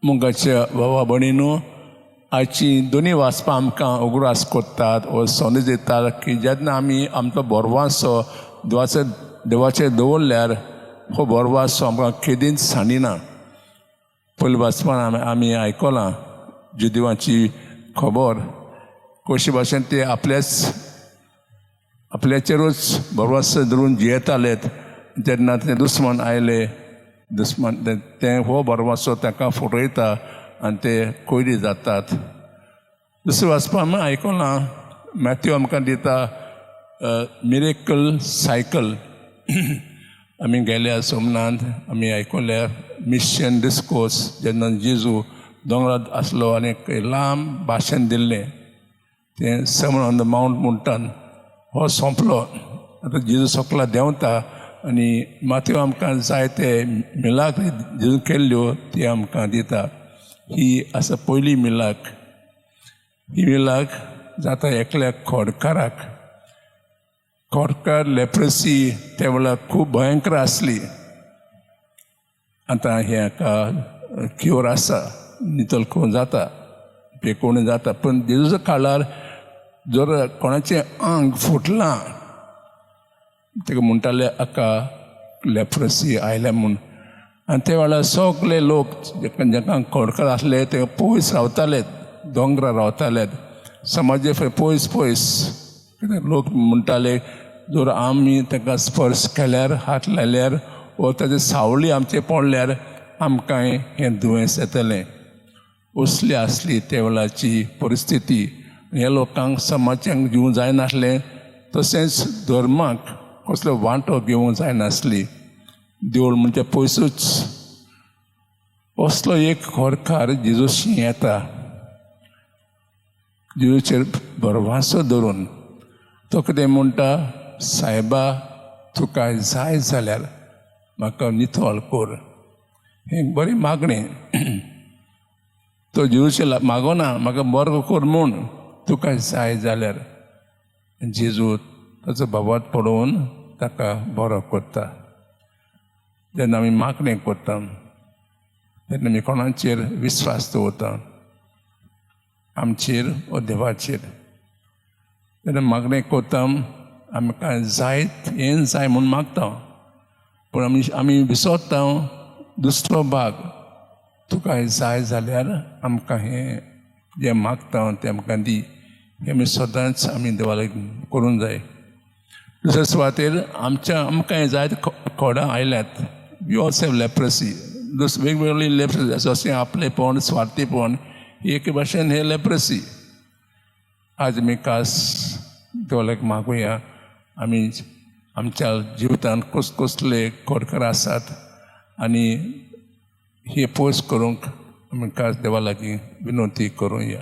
मुगाच्या भावा भयणीनो, आयची दोनी वाचपां आमकां उगडास कोत्तात व संदेश दितात की जेन्ना आमी आमचो बोरवासो देवाचेर दवरल्यार हो बोरवासो आमकां केदींच सांडिना. पयलीं वाचपान आमी आयकलां जुदिवांची खबर कशे भाशेन ते आपल्याचेरूच बोरवासो धरून जियेताले. जेन्ना ते दुस्मन आयले, ते हो बोरवासो तांकां फटयता आनी ते कोयरी जातात. दुसरें वाचपान आमी आयकलां मॅथ्यू आमकां दिता मिरेकल सायकल. आमी गेल्या सोमनाथ आमी आयकल्या मिशन डिस्कोर्स जेन्ना जेजू दोंगरार आसलो आनी लांब भाशण दिल्लें तें सर्मन ऑन द माउंट म्हणटान हो सोंपलो. आतां जेजू सगळा देंवता आनी माथ्यू आमकां जायते मिलाक जेजू केल्ल्यो ती आमकां दिता. ही आसा पयली मिलाक. ही मिलाक जाता एकल्या खोडकाराक. खोडकार लेप्रोसी त्या वेळार खूब भयंकर आसली. आतां हेका क्यूर आसा, नितळ करून जाता, पेकोवणी जाता. पूण जेजूच्या काळार जर कोणाचें आंग फुटलां ताका म्हणटाले हाका लेप्रोसी आयल्या म्हूण. आनी त्या वेळार सगळे लोक जेका खोडकार आसले ते पयस रावताले, दोंगरार रावताले, समाजे पयस पयस. लोक म्हणटाले जर आमी ताका स्पर्श केल्यार, हात लायल्यार वा ताची सावळी आमचे पडल्यार आमकां हें दुयेंस येतलें. असली आसली त्या वेळाची परिस्थिती. ह्या लोकांक समाजांक दिवंक जायनासलें, तशेंच धर्माक कसलो वांटो घेवंक जायनासली. देवूळ म्हणजे पयसूच. असलो एक खोडकार जेजूशी येता, जेजूचेर भरवासो धरून. तो कितें म्हणटा, सायबा तुका जाय जाल्यार म्हाका नितळ कर. हें बरी मागणी. तो जेजूचे मागोना म्हाका बरो कर म्हूण, तुका जाय जाल्यार. जेजू ताचो भावात पडोवन ताका बरो करता. जेन्ना आमी मागणें करता तेन्ना आमी कोणाचेर विस्वास दवरता, आमचेर वा देवाचेर. जेन्ना मागणें करता आमकां जाय हें जाय म्हूण मागता, पूण आमी विसरता दुसरो भाग, तुका जाय जाल्यार आमकां हें जें मागता तें आमकां दी. हें आमी सदांच आमी देवाक करूंक जाय. दुसऱ्या सुवातेर आमकां जायते खोडां आयल्यात. You also have leprosy. वेगवेगळी लेप्रोसी जशें आपलेपण, स्वार्थीपण, एक भाशेन हें लेप्रोसी. आज आमी खास देवाक मागुया आमी आमच्या जिवितांत कसले खोडकार आसात आनी हे पयस करूंक आमी खास देवा लागीं विनंती करूया.